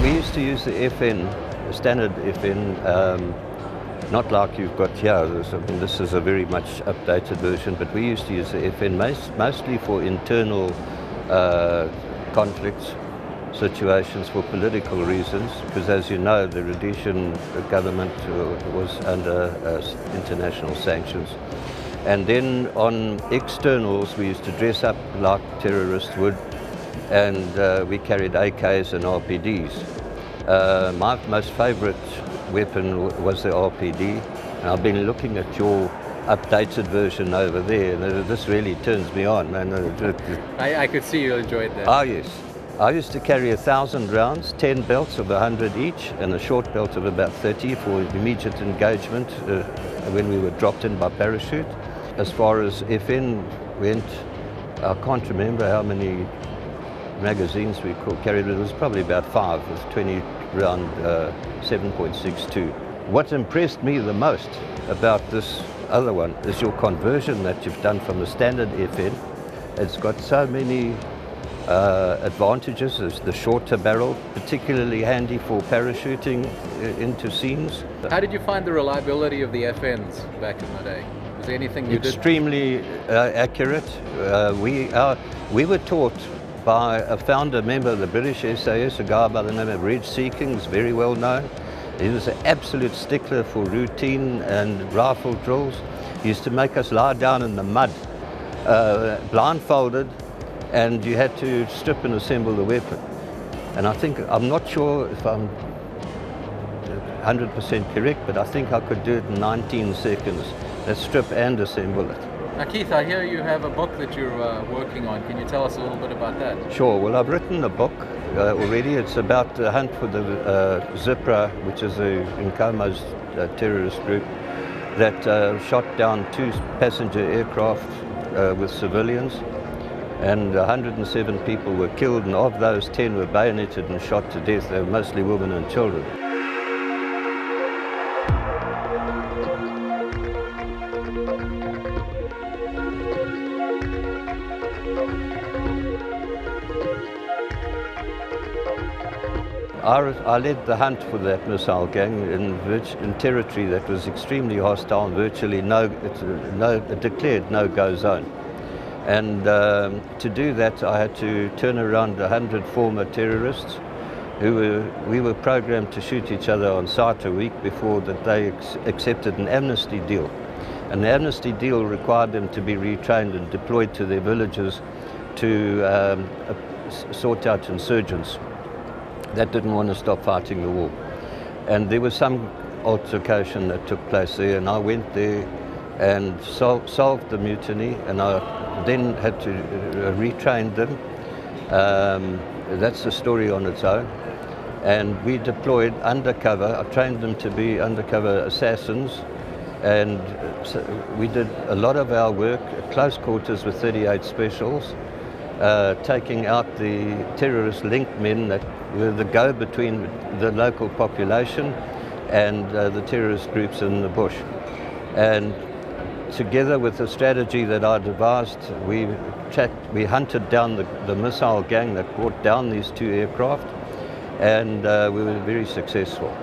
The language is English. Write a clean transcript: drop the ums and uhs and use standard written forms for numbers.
We used to use the FN, the standard FN, not like you've got here. This is a very much updated version, but we used to use the FN mostly for internal conflicts, situations, for political reasons, because as you know, the Rhodesian government was under international sanctions. And then on externals, we used to dress up like terrorists would, and we carried AKs and RPDs. My most favorite weapon was the RPD, and I've been looking at your updated version over there, and this really turns me on. And I could see you enjoyed that. Oh yes. I used to carry 1,000 rounds, 10 belts of 100 each, and a short belt of about 30 for immediate engagement when we were dropped in by parachute. As far as FN went, I can't remember how many magazines we carried. It was probably about 5 with 20 round 7.62. What impressed me the most about this other one is your conversion that you've done from the standard FN. It's got so many advantages. It's the shorter barrel, particularly handy for parachuting into scenes. How did you find the reliability of the FNs back in the day? Was there anything you Extremely accurate. We were taught by a founder member of the British SAS, a guy by the name of Reg Seekings, very well known. He was an absolute stickler for routine and rifle drills. He used to make us lie down in the mud, blindfolded, and you had to strip and assemble the weapon. And I'm not sure if I'm 100% correct, but I think I could do it in 19 seconds. Let's strip and assemble it. Now Keith, I hear you have a book that you're working on. Can you tell us a little bit about that? Sure. Well, I've written a book already. It's about the hunt for the Zipra, which is the Nkomo's terrorist group that shot down 2 passenger aircraft with civilians. And 107 people were killed, and of those 10 were bayoneted and shot to death. They were mostly women and children. I led the hunt for that missile gang in territory that was extremely hostile, virtually declared no-go zone. And to do that, I had to turn around 100 former terrorists we were programmed to shoot each other on sight a week before that they accepted an amnesty deal. And the amnesty deal required them to be retrained and deployed to their villages to sort out insurgents that didn't want to stop fighting the war. And there was some altercation that took place there, and I went there and solved the mutiny, and I then had to retrain them. That's a story on its own. And we deployed undercover. I trained them to be undercover assassins, and so we did a lot of our work at close quarters with 38 specials, taking out the terrorist link men that were the go between the local population and the terrorist groups in the bush. And together with the strategy that I devised, we hunted down the missile gang that brought down these 2 aircraft, and we were very successful.